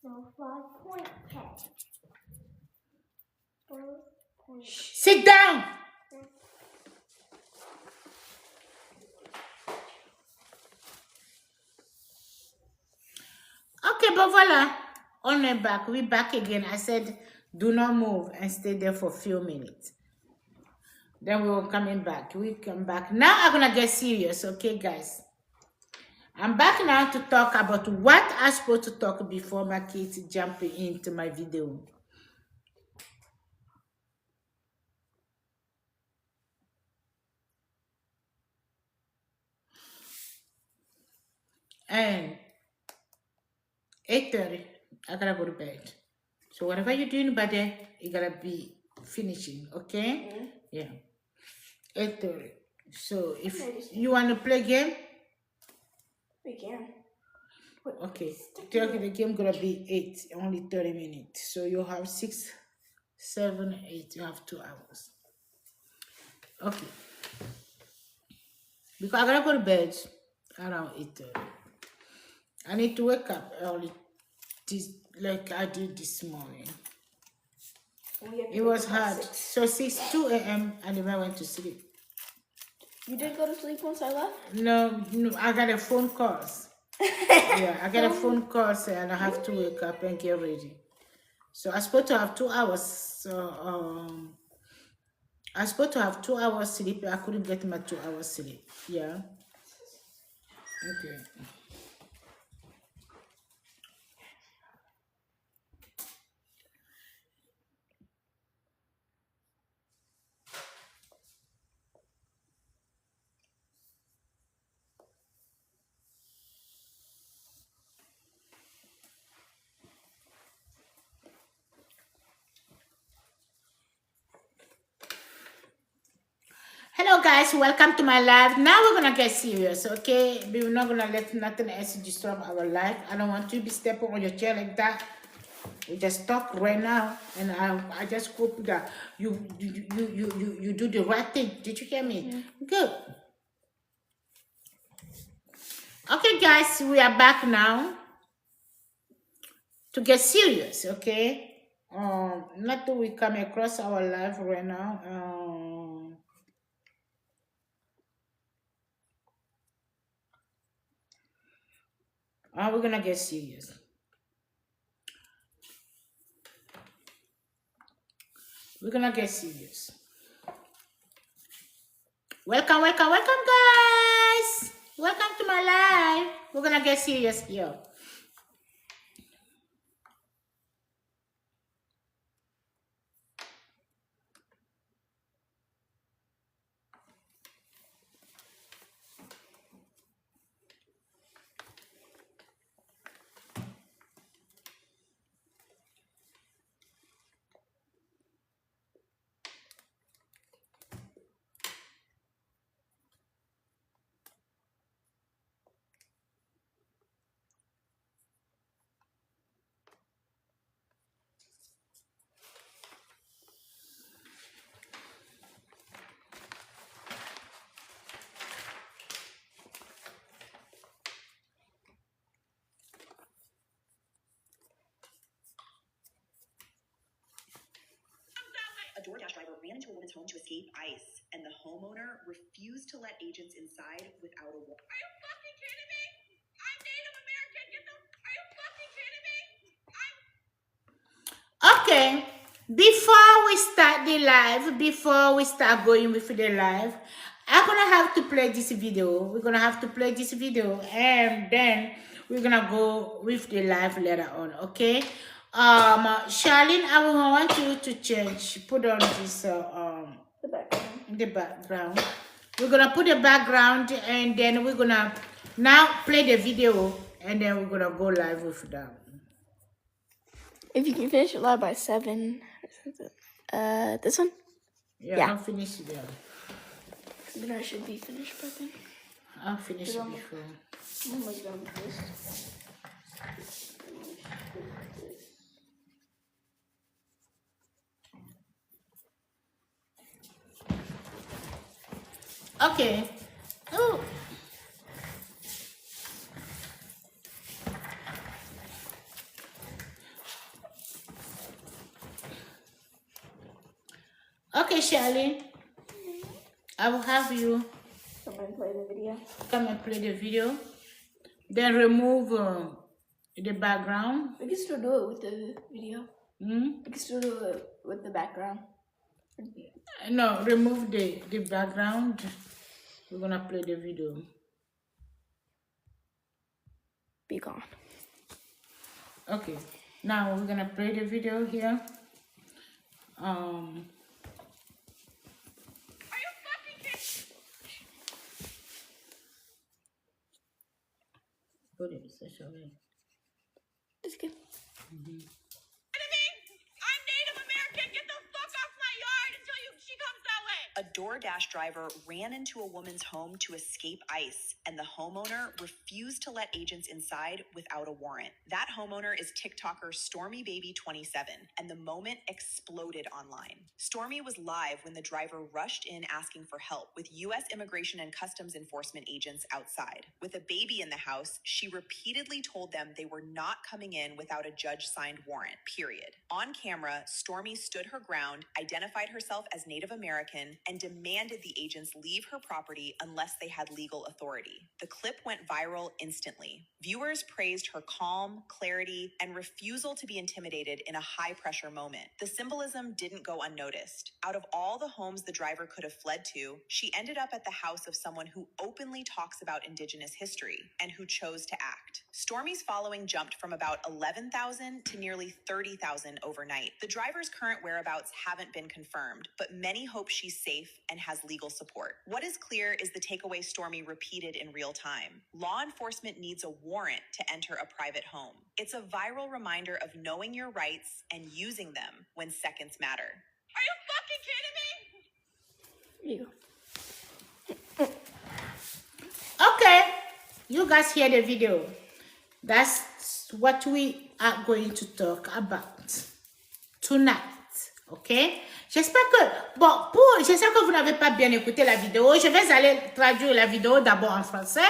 No, 5.10. 4.10. Sit down. Okay, but voila. On my back. We back again. I said, do not move and stay there for a few minutes. Then we will coming back. We come back. Now I'm gonna get serious, okay, guys? I'm back now to talk about what I'm supposed to talk before my kids jump into my video. And 8:30, I gotta go to bed. So whatever you're doing by then, you gotta be finishing, okay? Yeah. 8:30. So if you want to play game, We can. okay. The game gonna be 8, only 30 minutes. So you have 6, 7, 8. You have 2 hours. Okay. Because I gotta go to bed around 8:30. I need to wake up early, like I did this morning. It was hard. So 2 a.m. and then I went to sleep. You did go to sleep once I left? No, I got a phone call. Yeah, I got a phone call and I have to wake up and get ready. So I'm supposed to have 2 hours. So I'm supposed to have 2 hours sleep. I couldn't get my 2 hours sleep. Yeah. Okay. Hello guys, welcome to my live. Now we're gonna get serious, okay? We're not gonna let nothing else disturb our life. I don't want you to be stepping on your chair like that. We just talk right now, and I just hope that you do the right thing. Did you hear me? Good. Okay, guys, we are back now to get serious, okay? Not that we come across our life right now. We're gonna get serious. We're gonna get serious. Welcome, welcome, welcome, guys. Welcome to my live. We're gonna get serious here. A DoorDash driver ran into a woman's home to escape ICE, and the homeowner refused to let agents inside without a warrant. Are you fucking kidding me? I'm Native American. Are you fucking kidding me? Okay. Before we start the live, before we start going with the live, I'm gonna have to play this video. We're gonna have to play this video, and then we're gonna go with the live later on. Okay. Charlene, I will want you to change. Put on this the background. We're gonna put the background, and then we're gonna now play the video, and then we're gonna go live with that. If you can finish it live by 7. This one? Yeah. I'll finish there. Then I should be finished by then. I'll finish it before. I'm almost done with this. Okay. Oh. Okay, Charlie. I will have you Someone play the video. come and play the video. Then remove the background. We can still do it with the video. Hmm? We can still do it with the background. No, remove the background. We're gonna play the video. Be gone. Okay. Now we're gonna play the video here. Are you fucking kidding? Put it such a way. It's good. Kidding me? I'm Native American. Get the fuck off my yard until she comes that way. A DoorDash driver ran into a woman's home to escape ICE, and the homeowner refused to let agents inside without a warrant. That homeowner is TikToker StormyBaby27, and the moment exploded online. Stormy was live when the driver rushed in asking for help, with U.S. Immigration and Customs Enforcement agents outside. With a baby in the house, she repeatedly told them they were not coming in without a judge-signed warrant, period. On camera, Stormy stood her ground, identified herself as Native American, and demanded the agents leave her property unless they had legal authority. The clip went viral instantly. Viewers praised her calm, clarity, and refusal to be intimidated in a high-pressure moment. The symbolism didn't go unnoticed. Out of all the homes the driver could have fled to, she ended up at the house of someone who openly talks about Indigenous history and who chose to act. Stormy's following jumped from about 11,000 to nearly 30,000 overnight. The driver's current whereabouts haven't been confirmed, but many hope she's safe and has legal support. What is clear is the takeaway Stormy repeated in real time. Law enforcement needs a warrant to enter a private home. It's a viral reminder of knowing your rights and using them when seconds matter. Are you fucking kidding me? You. Okay, you guys hear the video. That's what we are going to talk about tonight. Ok? J'espère que, j'espère que vous n'avez pas bien écouté la vidéo. Je vais aller traduire la vidéo d'abord en français.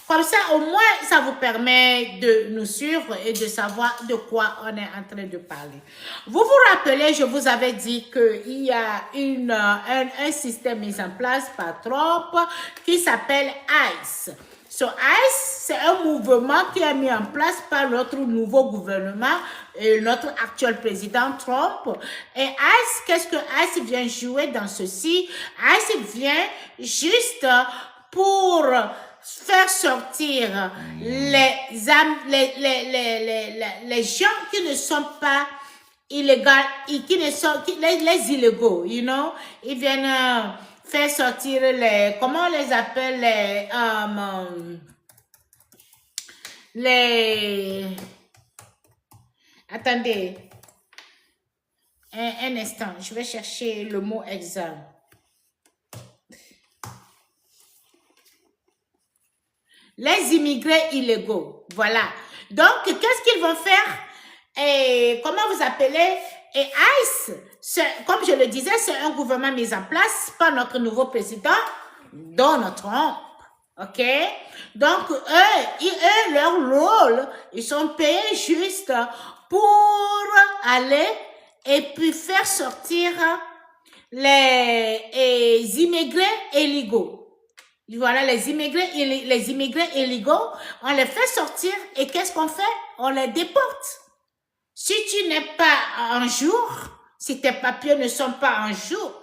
Comme ça, au moins, ça vous permet de nous suivre et de savoir de quoi on est en train de parler. Vous vous rappelez, je vous avais dit qu'il y a un système mis en place par Trump qui s'appelle ICE. So ICE, c'est un mouvement qui est mis en place par notre nouveau gouvernement et notre actuel président Trump. Et ICE, qu'est-ce que ICE vient jouer dans ceci? ICE vient juste pour faire sortir les gens qui ne sont pas illégaux, les illégaux, you know? Ils viennent faire sortir comment on les appelle, attendez, un instant, je vais chercher le mot exact. Les immigrés illégaux, voilà. Donc, qu'est-ce qu'ils vont faire? Et comment vous appelez? Et ICE, comme je le disais, c'est un gouvernement mis en place par notre nouveau président, Donald Trump. OK? Donc, eux, leur rôle, ils sont payés juste pour aller et puis faire sortir les immigrés illégaux. Voilà, les immigrés illégaux, on les fait sortir et qu'est-ce qu'on fait? On les déporte. Si tu n'es pas un jour, si tes papiers ne sont pas un jour,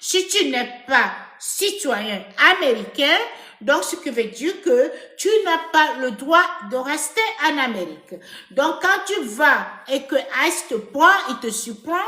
si tu n'es pas citoyen américain, donc ce qui veut dire que tu n'as pas le droit de rester en Amérique. Donc quand tu vas et que ICE te prend, il te surprend,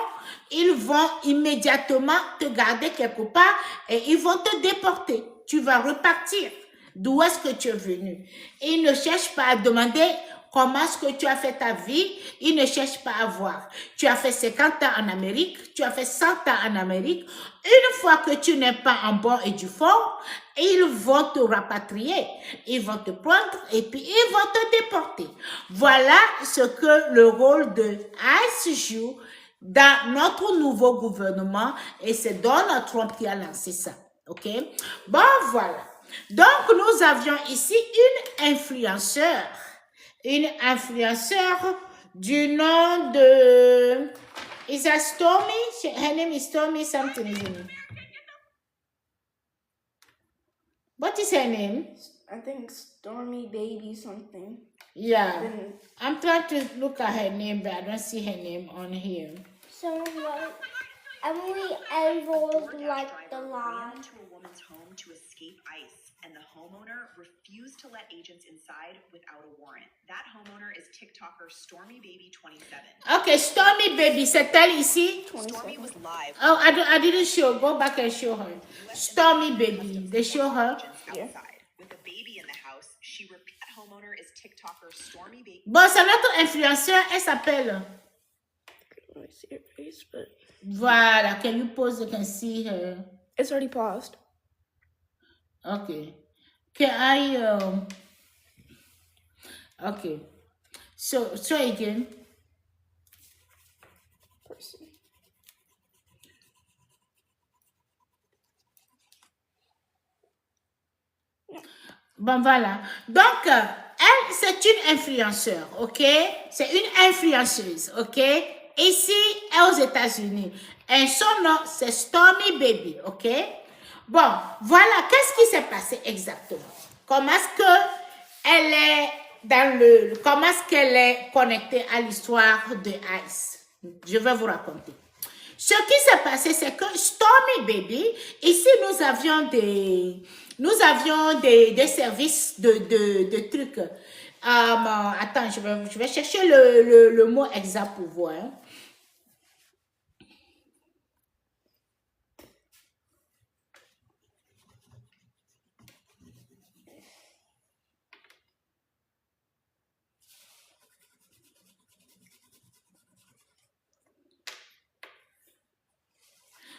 ils vont immédiatement te garder quelque part et ils vont te déporter. Tu vas repartir. D'où est-ce que tu es venu? Ils ne cherchent pas à demander comment est-ce que tu as fait ta vie. Ils ne cherchent pas à voir. Tu as fait 50 ans en Amérique. Tu as fait 100 ans en Amérique. Une fois que tu n'es pas en bon et du fort, ils vont te rapatrier. Ils vont te prendre et puis ils vont te déporter. Voilà ce que le rôle de ICE joue dans notre nouveau gouvernement et c'est Donald Trump qui a lancé ça. OK? Bon, voilà. Donc, nous avions ici une influenceur du nom de Is that Stormy? Her name is Stormy something, isn't it? What is her name? I think Stormy Baby something. Yeah. Then I'm trying to look at her name, but I don't see her name on here. So what? Emily enrolled like the ran law. into a woman's home to escape ICE, and the homeowner refused to let agents inside without a warrant. That homeowner is TikToker Stormy Baby 27. Okay, Stormy Baby, c'est elle ici? Stormy was live Oh, I didn't show. Go back and show her. Stormy Baby, they show her. agents outside with a baby in the house. That homeowner is TikToker Stormy Baby. Bon, c'est notre influenceur, elle s'appelle. I can't really see her face, but Voilà, can you pause? You can see her. it's already paused. Okay. Can I, okay. So again. Person. Bon, voilà. Donc, elle, c'est une influenceur, ok? C'est une influenceuse, ok? Ici, aux États-Unis. Et son nom, c'est Stormy Baby, ok? Bon, voilà. Qu'est-ce qui s'est passé exactement? Comment est-ce que elle est comment est-ce qu'elle est connectée à l'histoire de Ice? Je vais vous raconter. Ce qui s'est passé, c'est que Stormy Baby, ici, nous avions des services de trucs. Attends, je vais chercher le mot exact pour voir. Hein.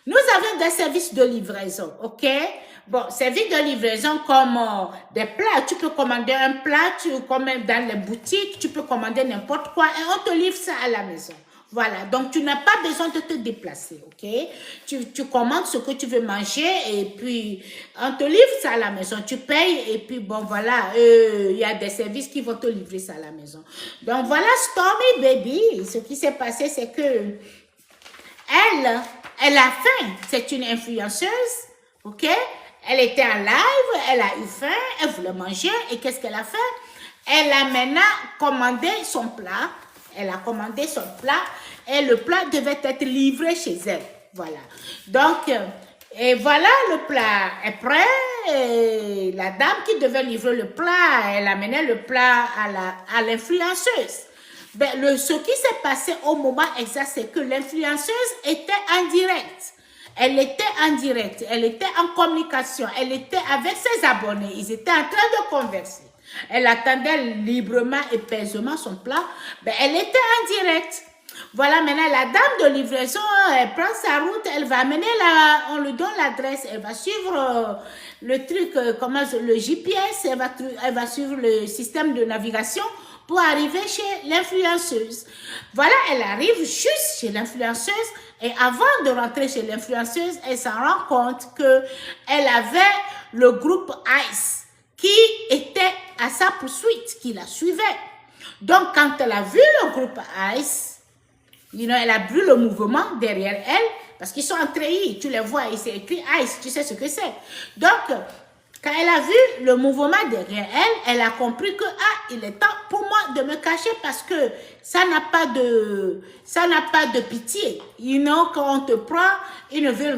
Nous avons des services de livraison, ok? Bon, services de livraison comme des plats. Tu peux commander un plat, comme dans les boutiques, tu peux commander n'importe quoi et on te livre ça à la maison. Voilà, donc tu n'as pas besoin de te déplacer, ok? Tu commandes ce que tu veux manger et puis on te livre ça à la maison. Tu payes et puis bon, voilà, il y a des services qui vont te livrer ça à la maison. Donc voilà, Stormy Baby, ce qui s'est passé, c'est que elle a faim. C'est une influenceuse, ok? Elle était en live, elle a eu faim, elle voulait manger. Et qu'est-ce qu'elle a fait? Elle a maintenant commandé son plat. Elle a commandé son plat et le plat devait être livré chez elle. Voilà. Donc, et voilà, le plat est prêt. Et la dame qui devait livrer le plat, elle amenait le plat à l'influenceuse. Ben, ce qui s'est passé au moment exact, c'est que l'influenceuse était en direct. Elle était en direct, elle était en communication, elle était avec ses abonnés. Ils étaient en train de converser. Elle attendait librement et paiseusement son plat. Ben, elle était en direct. Voilà, maintenant, la dame de livraison, elle prend sa route, elle va amener on lui donne l'adresse, elle va suivre le truc, le GPS, elle va suivre le système de navigation pour arriver chez l'influenceuse. Voilà, elle arrive juste chez l'influenceuse et avant de rentrer chez l'influenceuse, elle s'en rend compte qu'elle avait le groupe ICE qui était à sa poursuite, qui la suivait. Donc, quand elle a vu le groupe ICE, elle a vu le mouvement derrière elle, parce qu'ils sont en treillis, tu les vois, il s'est écrit ICE, tu sais ce que c'est. Donc, quand elle a vu le mouvement derrière elle, elle a compris que il est temps pour moi de me cacher parce que ça n'a pas de pitié. Quand on te prend, on ne veut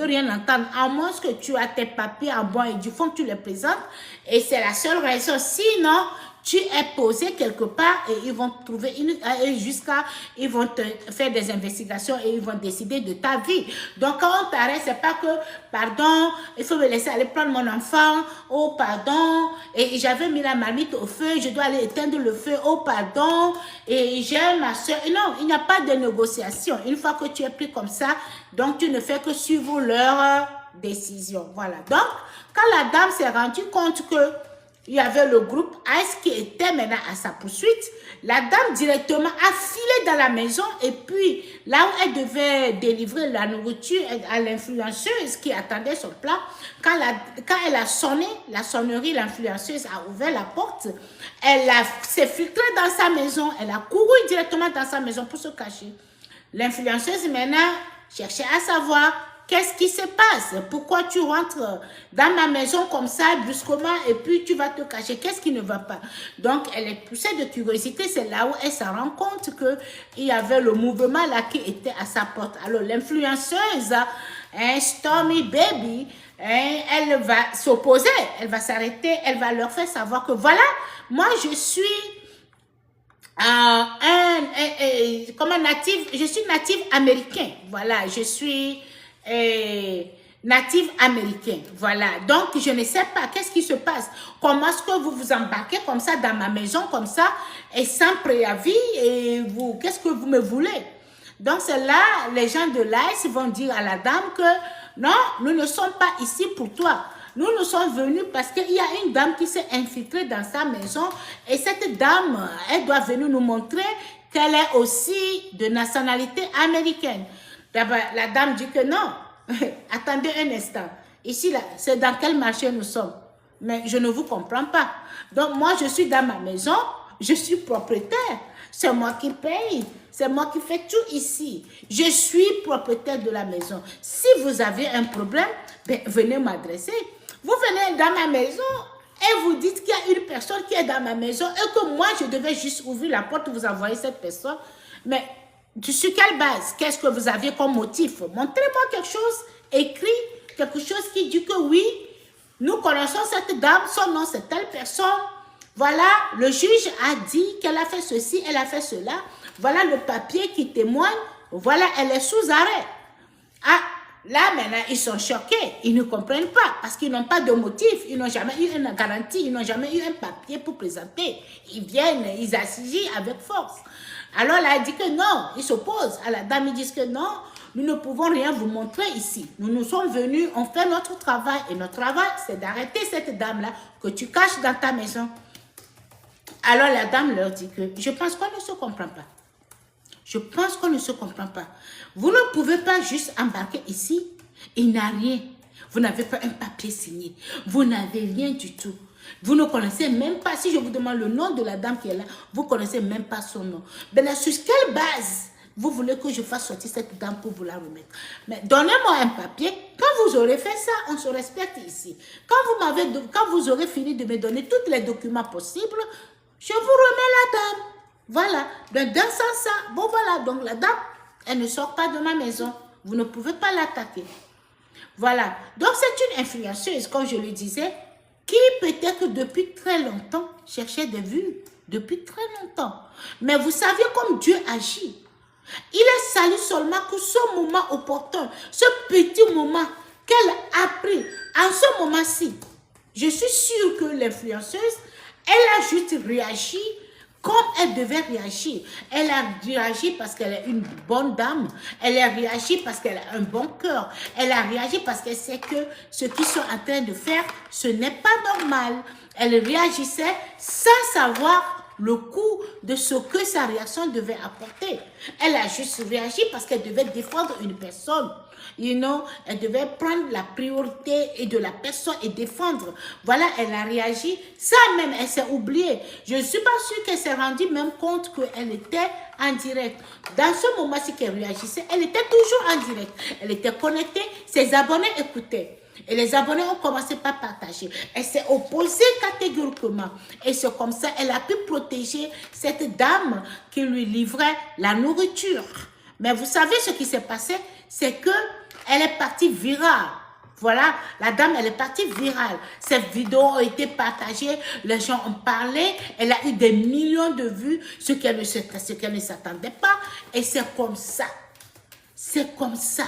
rien entendre, à moins que tu as tes papiers en bon et du fond tu les présentes et c'est la seule raison. Sinon, tu es posé quelque part et ils vont trouver ils vont te faire des investigations et ils vont décider de ta vie. Donc, quand on t'arrête, c'est pas que, pardon, il faut me laisser aller prendre mon enfant, oh, pardon, et j'avais mis la marmite au feu, je dois aller éteindre le feu, oh, pardon, et j'ai ma soeur. Non, il n'y a pas de négociation. Une fois que tu es pris comme ça, donc tu ne fais que suivre leur décision. Voilà. Donc, quand la dame s'est rendue compte que il y avait le groupe ICE qui était maintenant à sa poursuite. La dame directement a filé dans la maison et puis là où elle devait délivrer la nourriture à l'influenceuse qui attendait son plat, quand elle a sonné, la sonnerie, l'influenceuse a ouvert la porte, s'est filtrée dans sa maison, elle a couru directement dans sa maison pour se cacher. L'influenceuse maintenant cherchait à savoir qu'est-ce qui se passe, pourquoi tu rentres dans ma maison comme ça brusquement et puis tu vas te cacher, qu'est-ce qui ne va pas. Donc elle est poussée de curiosité, c'est là où elle se rend compte qu'il y avait le mouvement là qui était à sa porte. Alors l'influenceuse, Stormy Baby, elle va s'opposer, elle va s'arrêter, elle va leur faire savoir que voilà, moi je suis comme un natif, je suis natif américain, voilà, je suis natif américain, voilà, donc je ne sais pas qu'est-ce qui se passe, comment est-ce que vous vous embarquez comme ça dans ma maison, comme ça, et sans préavis, et vous, qu'est-ce que vous me voulez? Donc c'est là, les gens de l'ICE vont dire à la dame que non, nous ne sommes pas ici pour toi. Nous sommes venus parce qu'il y a une dame qui s'est infiltrée dans sa maison et cette dame, elle doit venir nous montrer qu'elle est aussi de nationalité américaine. D'abord, la dame dit que non. Attendez un instant. Ici, là, c'est dans quel marché nous sommes? Mais je ne vous comprends pas. Donc, moi, je suis dans ma maison, je suis propriétaire. C'est moi qui paye. C'est moi qui fais tout ici. Je suis propriétaire de la maison. Si vous avez un problème, ben, venez m'adresser. Vous venez dans ma maison et vous dites qu'il y a une personne qui est dans ma maison et que moi, je devais juste ouvrir la porte et vous envoyer cette personne. Mais sur quelle base? Qu'est-ce que vous aviez comme motif? Montrez-moi quelque chose écrit, quelque chose qui dit que oui, nous connaissons cette dame, son nom c'est telle personne. Voilà, le juge a dit qu'elle a fait ceci, elle a fait cela. Voilà le papier qui témoigne. Voilà, elle est sous arrêt. Ah, là maintenant, ils sont choqués. Ils ne comprennent pas parce qu'ils n'ont pas de motif. Ils n'ont jamais eu une garantie. Ils n'ont jamais eu un papier pour présenter. Ils viennent, ils assignent avec force. Alors là, elle dit que non. Ils s'opposent à la dame. Ils disent que non, nous ne pouvons rien vous montrer ici. Nous sommes venus, on fait notre travail. Et notre travail, c'est d'arrêter cette dame-là que tu caches dans ta maison. Alors la dame leur dit que je pense qu'on ne se comprend pas. Je pense qu'on ne se comprend pas. Vous ne pouvez pas juste embarquer ici. Il n'y a rien. Vous n'avez pas un papier signé. Vous n'avez rien du tout. Vous ne connaissez même pas, si je vous demande le nom de la dame qui est là, vous ne connaissez même pas son nom. Mais là, sur quelle base vous voulez que je fasse sortir cette dame pour vous la remettre? Mais donnez-moi un papier. Quand vous aurez fait ça, on se respecte ici. Quand vous aurez fini de me donner tous les documents possibles, je vous remets la dame. Voilà. Donc, dans ce sens, bon voilà. Donc, la dame, elle ne sort pas de ma maison. Vous ne pouvez pas l'attaquer. Voilà. Donc, c'est une influenceuse, comme je le disais, qui peut-être depuis très longtemps cherchait des vues. Depuis très longtemps. Mais vous saviez comme Dieu agit. Il est sali seulement que ce moment opportun, ce petit moment qu'elle a pris, en ce moment-ci, je suis sûre que l'influenceuse, elle a juste réagi comme elle devait réagir. Elle a réagi parce qu'elle est une bonne dame. Elle a réagi parce qu'elle a un bon cœur. Elle a réagi parce qu'elle sait que ce qu'ils sont en train de faire, ce n'est pas normal. Elle réagissait sans savoir le coût de ce que sa réaction devait apporter. Elle a juste réagi parce qu'elle devait défendre une personne. Elle devait prendre la priorité et de la personne et défendre. Voilà, elle a réagi. Ça même, elle s'est oubliée. Je ne suis pas sûre qu'elle s'est rendue même compte qu'elle était en direct. Dans ce moment-ci qu'elle réagissait, elle était toujours en direct. Elle était connectée, ses abonnés écoutaient. Et les abonnés ont commencé par partager. Elle s'est opposée catégoriquement. Et c'est comme ça qu'elle a pu protéger cette dame qui lui livrait la nourriture. Mais vous savez ce qui s'est passé? C'est qu'elle est partie virale. Voilà, la dame, elle est partie virale. Cette vidéo a été partagée, les gens ont parlé, elle a eu des millions de vues, ce qu'elle ne s'attendait pas. Et c'est comme ça. C'est comme ça.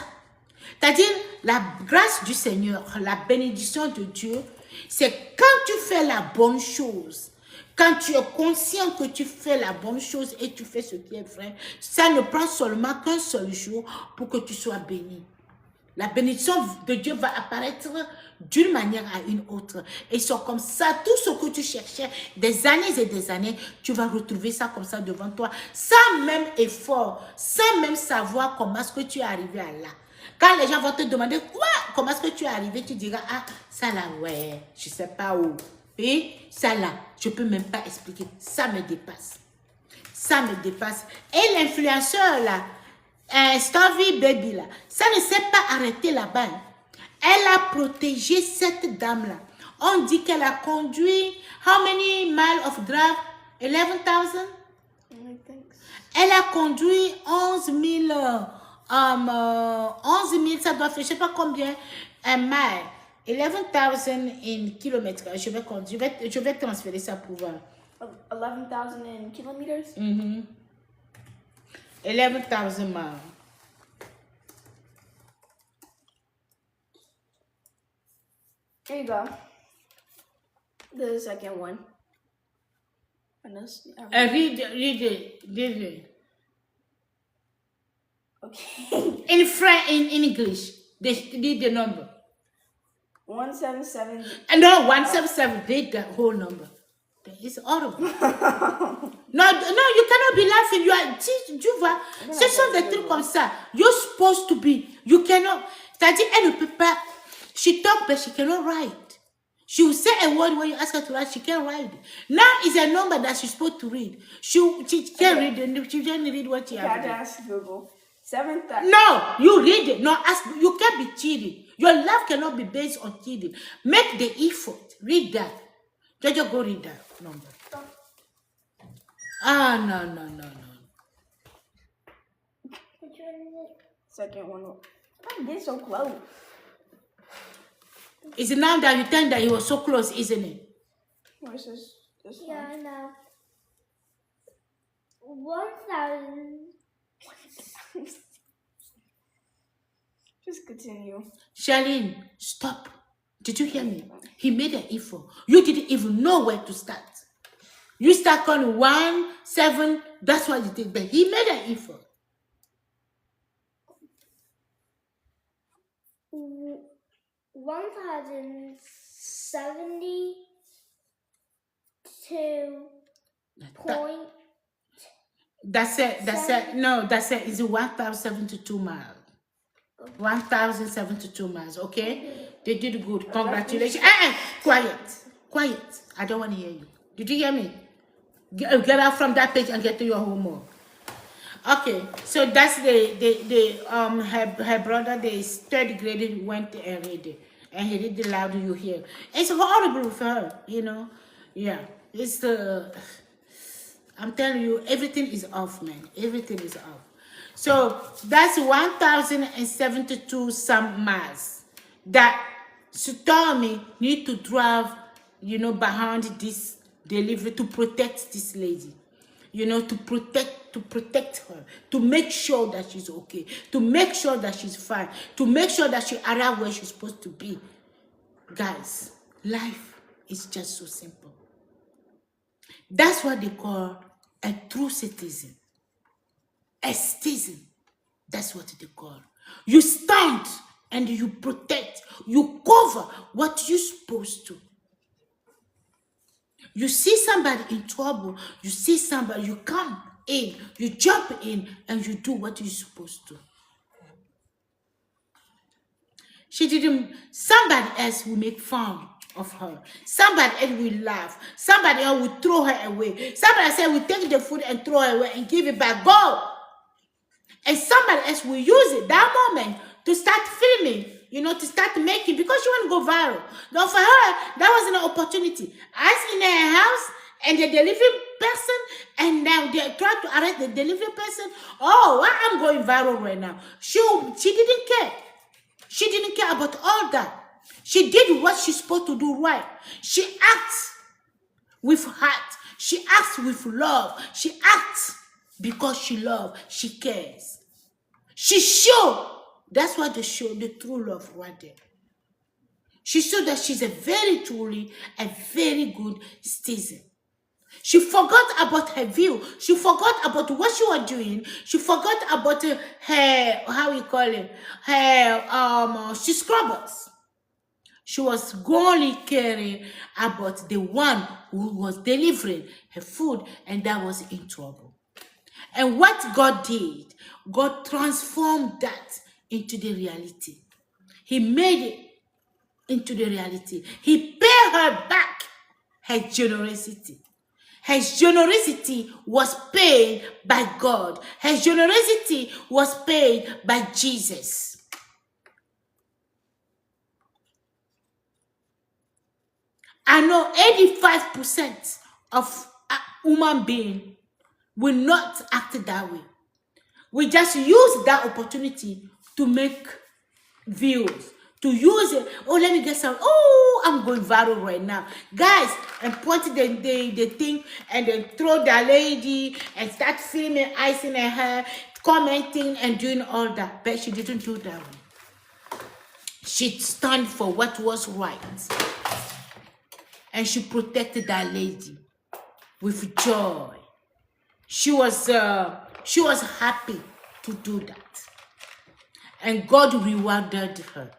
C'est-à-dire, la grâce du Seigneur, la bénédiction de Dieu, c'est quand tu fais la bonne chose, quand tu es conscient que tu fais la bonne chose et tu fais ce qui est vrai, ça ne prend seulement qu'un seul jour pour que tu sois béni. La bénédiction de Dieu va apparaître d'une manière à une autre. Et c'est comme ça, tout ce que tu cherchais des années et des années, tu vas retrouver ça comme ça devant toi, sans même effort, sans même savoir comment est-ce que tu es arrivé à là. Quand les gens vont te demander quoi, comment est-ce que tu es arrivé, tu diras, ah, ça là, ouais, je ne sais pas où. Et ça là, je ne peux même pas expliquer. Ça me dépasse. Ça me dépasse. Et l'influenceur là, Stormy Baby là, ça ne s'est pas arrêté là-bas. Elle a protégé cette dame-là. On dit qu'elle a conduit, how many miles of drive? 11,000? I think so. Elle a conduit 11 000, ça doit faire, je sais pas combien, un mile. 11,000 in kilomètres. Je vais conduire, je vais transférer ça pour voir. 11,000 in kilometers? 11,000 miles. Here you go. The second one. And this, Read it. okay. In French, in English, they read the number. 177. No, 177, read the whole number. It's horrible. No, you cannot be laughing. You are, tu vois, ce sont des trucs comme ça. You're supposed to be, you cannot, c'est-à-dire, elle ne peut pas, she talk, but she cannot write. She will say a word when you ask her to write, she can't write. Now is a number that she's supposed to read. She can't read it, she can't read what she Okay, I has. ask Google. 7,000. No, you read it. No, ask, you can't be cheating. Your life cannot be based on cheating. Make the effort. Read that. Just go read that number. No. Which one is it? Second one. I'm getting so close. It's now that you think that he was so close, isn't it? Where's this Yeah, one? I know. 1,000. Just continue. Charlene, stop. Did you hear me? He made an effort. You didn't even know where to start. You start on 1, 7, that's what you did. But he made an effort. 1,072 point. That's it. No, that's it. It's 1,072 miles. 1,072 miles, okay? They did good. Congratulations. Quiet. I don't want to hear you. Did you hear me? Get out from that page and get to your homework. Okay, so that's her brother, the third grade, went and read it. And he read it loud, you hear. It's horrible for her, you know? Yeah, it's I'm telling you, everything is off, man. Everything is off. So that's 1,072 some miles that Stormy need to drive, you know, behind this delivery to protect this lady. You know, to protect her, to make sure that she's okay, to make sure that she's fine, to make sure that she arrives where she's supposed to be. Guys, life is just so simple. That's what they call a true citizen. A citizen. That's what they call. You stand and you protect, you cover what you're supposed to. You see somebody in trouble, you see somebody, you come in, you jump in, and you do what you're supposed to. She didn't, somebody else will make fun of her. Somebody else will laugh. Somebody else will throw her away. Somebody else will take the food and throw her away and give it back. Go! And somebody else will use it, that moment, to start filming, you know, to start making, because she want to go viral. Now for her, that was an opportunity. As in her house, and the delivery person, and now they try to arrest the delivery person. Oh, I'm going viral right now. She didn't care. She didn't care about all that. She did what she's supposed to do right. She acts with heart. She acts with love. She acts because she loves. She cares. She showed. That's what they show, the true love right there. She showed that she's a very good citizen. She forgot about her view. She forgot about what she was doing. She forgot about her, how you call it, her scrubbers. She was only caring about the one who was delivering her food, and that was in trouble. And what God did, God transformed that into the reality. He made it into the reality. He paid her back her generosity. Her generosity was paid by God. Her generosity was paid by Jesus. I know 85% of human being will not act that way. We just use that opportunity to make views, to use it. Oh, let me get some. Oh, I'm going viral right now. Guys, and point the thing and then throw the lady and start filming ice in her hair, commenting and doing all that. But she didn't do that one. She stand for what was right. And she protected that lady with joy. She was happy to do that. And God rewarded her.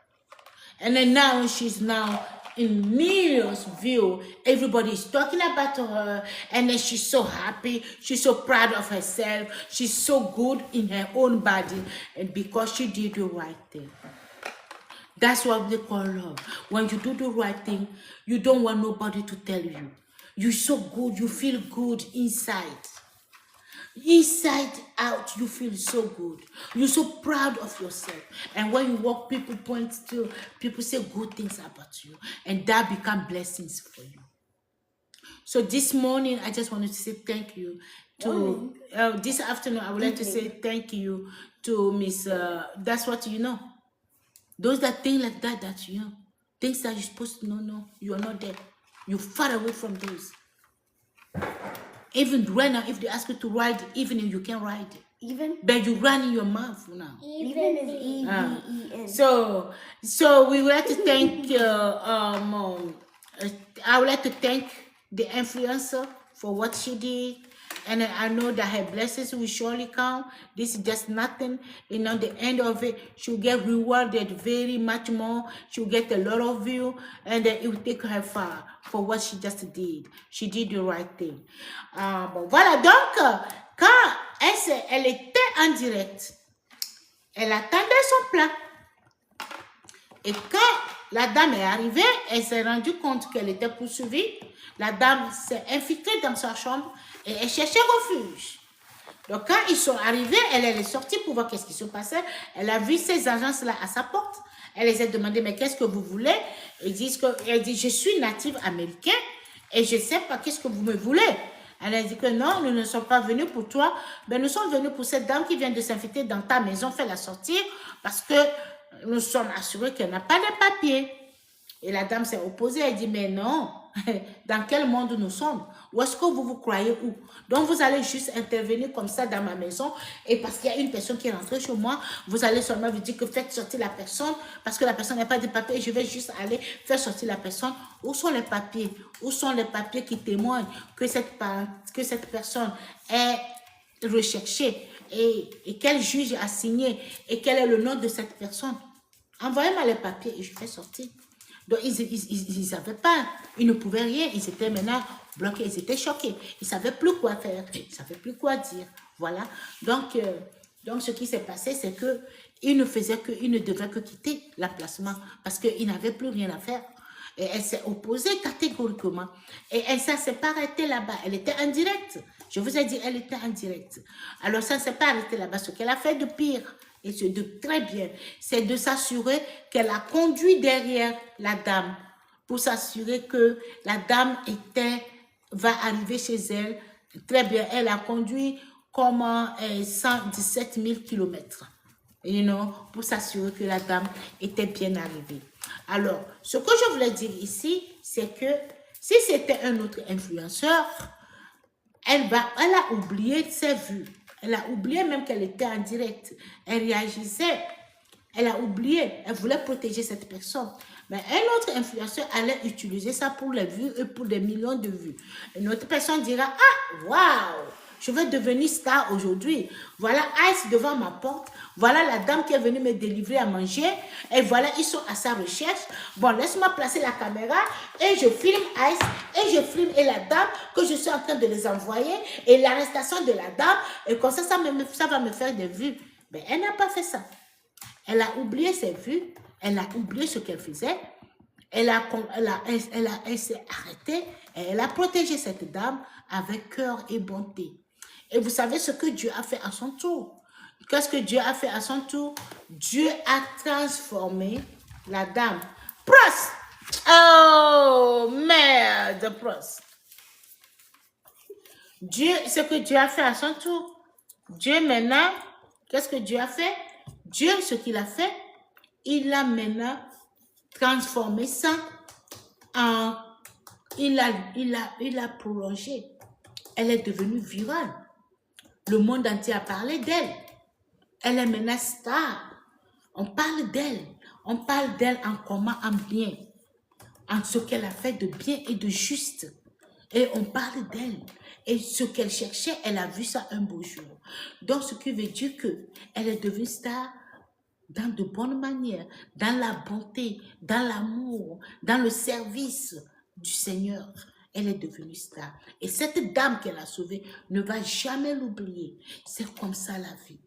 And then now she's now in millions view. Everybody is talking about her. And then she's so happy. She's so proud of herself. She's so good in her own body. And because she did the right thing. That's what they call love. When you do the right thing, you don't want nobody to tell you. You're so good. You feel good inside. Inside out, you feel so good. You're so proud of yourself. And when you walk, people point to, people say good things about you. And that become blessings for you. So this morning, I just wanted to say thank you to, this afternoon, I would like to say thank you to Miss, that's what you know. Those that think like that you know. Things that you're supposed to know, no, you're not there. You're far away from those. Even right now, if they ask you to ride evening, you can ride. Even? But you run in your mouth now. Even is E-V-E-N. So we would like to thank, I would like to thank the influencer for what she did. And I know that her blessings will surely come. This is just nothing. You know, the end of it, she'll get rewarded very much more. She'll get a lot of view. And it will take her far for what she just did. She did the right thing. Bon, voilà, donc, quand elle était en direct, elle attendait son plat. Et quand la dame est arrivée, elle s'est rendue compte qu'elle était poursuivie. La dame s'est infiltrée dans sa chambre et elle cherchait refuge. Donc, quand ils sont arrivés, elle est sortie pour voir qu'est-ce qui se passait. Elle a vu ces agences-là à sa porte. Elle les a demandé, mais qu'est-ce que vous voulez? Elle dit, je suis native américaine et je ne sais pas qu'est-ce que vous me voulez. Elle a dit que non, nous ne sommes pas venus pour toi, mais nous sommes venus pour cette dame qui vient de s'infiltrer dans ta maison, fais-la sortir parce que nous sommes assurés qu'elle n'a pas de papier. Et la dame s'est opposée, elle dit, mais non, dans quel monde nous sommes? Où est-ce que vous vous croyez où? Donc vous allez juste intervenir comme ça dans ma maison et parce qu'il y a une personne qui est rentrée chez moi, vous allez seulement vous dire que faites sortir la personne parce que la personne n'a pas de papier et je vais juste aller faire sortir la personne. Où sont les papiers? Où sont les papiers qui témoignent que cette personne est recherchée et quel juge a signé et quel est le nom de cette personne? Envoyez-moi les papiers et je fais sortir. Donc, ils ne savaient pas, ils ne pouvaient rien, ils étaient maintenant bloqués, ils étaient choqués, ils ne savaient plus quoi faire, ils ne savaient plus quoi dire, voilà. Donc ce qui s'est passé, c'est qu'ils ne devaient que quitter l'emplacement parce qu'ils n'avaient plus rien à faire. Et elle s'est opposée catégoriquement. Et elle ne s'est pas arrêtée là-bas, elle était en direct. Je vous ai dit, elle était en direct. Alors, ça ne s'est pas arrêté là-bas, ce qu'elle a fait de pire. Et c'est de très bien, c'est de s'assurer qu'elle a conduit derrière la dame pour s'assurer que la dame va arriver chez elle. Très bien, elle a conduit comme 117 000 kilomètres, pour s'assurer que la dame était bien arrivée. Alors, ce que je voulais dire ici, c'est que si c'était un autre influenceur, elle a oublié ses vues. Elle a oublié même qu'elle était en direct. Elle réagissait. Elle a oublié. Elle voulait protéger cette personne. Mais un autre influenceur allait utiliser ça pour les vues et pour des millions de vues. Une autre personne dira, ah, waouh, je vais devenir star aujourd'hui. Voilà Ice devant ma porte. Voilà la dame qui est venue me délivrer à manger. Et voilà, ils sont à sa recherche. Bon, laisse-moi placer la caméra et je filme Ice et je filme et la dame que je suis en train de les envoyer et l'arrestation de la dame. Et comme ça va me faire des vues. Mais elle n'a pas fait ça. Elle a oublié ses vues. Elle a oublié ce qu'elle faisait. Elle s'est arrêtée et elle a protégé cette dame avec cœur et bonté. Et vous savez ce que Dieu a fait à son tour? Qu'est-ce que Dieu a fait à son tour? Dieu a transformé la dame. Prost! Oh, merde, prost. Dieu, ce que Dieu a fait à son tour. Dieu maintenant, qu'est-ce que Dieu a fait? Dieu, ce qu'il a fait, il a maintenant transformé ça en... Il a prolongé. Elle est devenue virale. Le monde entier a parlé d'elle. Elle est maintenant star. On parle d'elle. On parle d'elle en comment, en bien. En ce qu'elle a fait de bien et de juste. Et on parle d'elle. Et ce qu'elle cherchait, elle a vu ça un beau jour. Donc, ce qui veut dire qu'elle est devenue star dans de bonnes manières, dans la bonté, dans l'amour, dans le service du Seigneur. Elle est devenue star. Et cette dame qu'elle a sauvée ne va jamais l'oublier. C'est comme ça la vie.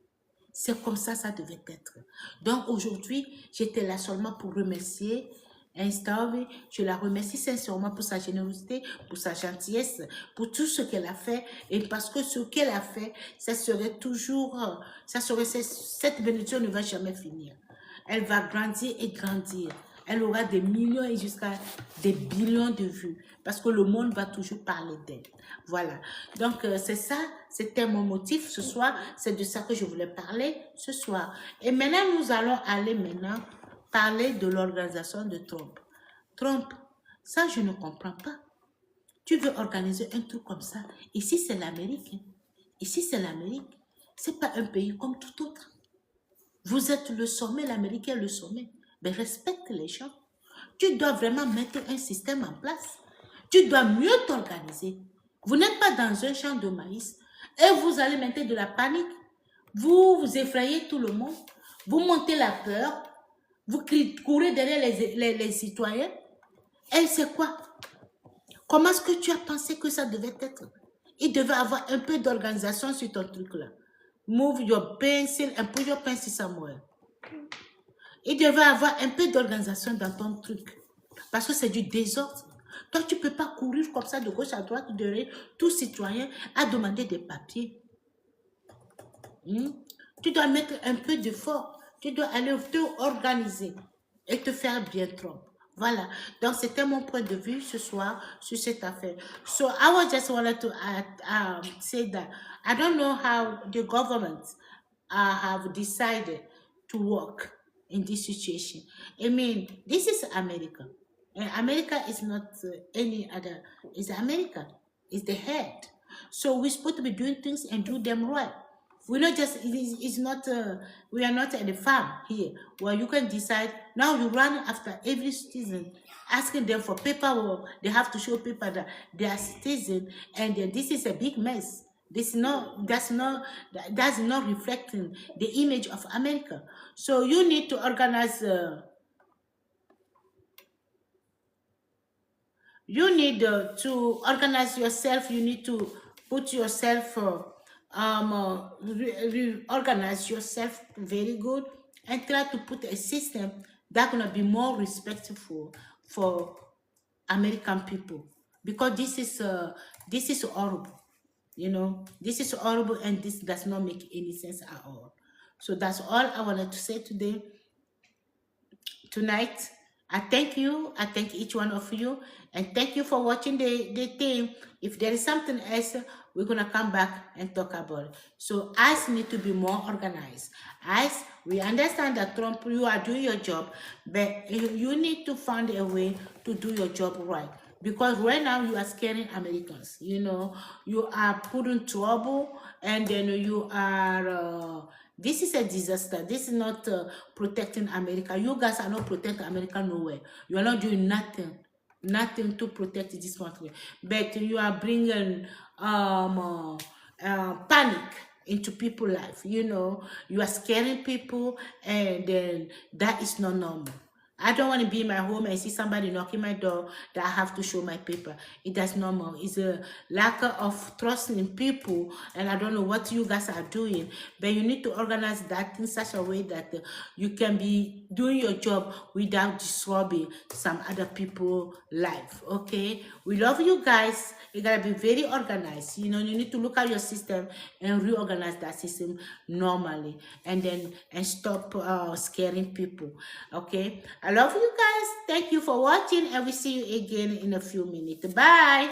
C'est comme ça devait être. Donc aujourd'hui, j'étais là seulement pour remercier Insta. Je la remercie sincèrement pour sa générosité, pour sa gentillesse, pour tout ce qu'elle a fait. Et parce que ce qu'elle a fait, ça serait toujours, cette bénédiction ne va jamais finir. Elle va grandir et grandir. Elle aura des millions et jusqu'à des billions de vues. Parce que le monde va toujours parler d'elle. Voilà. Donc, c'est ça. C'était mon motif ce soir. C'est de ça que je voulais parler ce soir. Et maintenant, nous allons aller parler de l'organisation de Trump. Trump, ça, je ne comprends pas. Tu veux organiser un truc comme ça. Ici, c'est l'Amérique. Ici, c'est l'Amérique. Ce n'est pas un pays comme tout autre. Vous êtes le sommet, l'Amérique est le sommet. Mais respecte les gens. Tu dois vraiment mettre un système en place. Tu dois mieux t'organiser. Vous n'êtes pas dans un champ de maïs et vous allez mettre de la panique. Vous effrayez tout le monde. Vous montez la peur. Vous courez derrière les citoyens. Et c'est quoi? Comment est-ce que tu as pensé que ça devait être? Il devait avoir un peu d'organisation sur ton truc là. Move your pencil and put your pencil somewhere. Il devait avoir un peu d'organisation dans ton truc. Parce que c'est du désordre. Toi, tu ne peux pas courir comme ça de gauche à droite derrière tout citoyen à demander des papiers. Tu dois mettre un peu d'effort. Tu dois aller te organiser et te faire bien trop. Voilà. Donc, c'était mon point de vue ce soir sur cette affaire. So, I was just wanted to say that I don't know how the government have decided to work in this situation. I mean, this is America. And America is not any other. It's America. It's the head. So we're supposed to be doing things and do them right. We're not just, it's not, we are not at the farm here where you can decide. Now you run after every citizen, asking them for paperwork. They have to show people that they are citizen, and this is a big mess. That's not reflecting the image of America. So you need to organize. You need to organize yourself. You need to put yourself, organize yourself very good, and try to put a system that's gonna be more respectful for American people, because this is horrible. You know, this is horrible, and this does not make any sense at all. So that's all I wanted to say tonight. I thank you. I thank each one of you, and thank you for watching the thing. If there is something else, we're gonna come back and talk about it. So us need to be more organized. Us, we understand that Trump, you are doing your job, but you need to find a way to do your job right. Because right now you are scaring Americans. You know, you are putting trouble, and then you are. This is a disaster. This is not protecting America. You guys are not protecting America nowhere. You are not doing nothing to protect this country. But you are bringing panic into people's life. You know, you are scaring people, and then that is not normal. I don't want to be in my home and see somebody knocking my door that I have to show my paper. That's normal. It's a lack of trust in people, and I don't know what you guys are doing, but you need to organize that in such a way that you can be doing your job without disturbing some other people's life. Okay, we love you guys. You gotta be very organized. You know, you need to look at your system and reorganize that system normally, and then stop scaring people. Okay, I love you guys. Thank you for watching, and we see you again in a few minutes. Bye.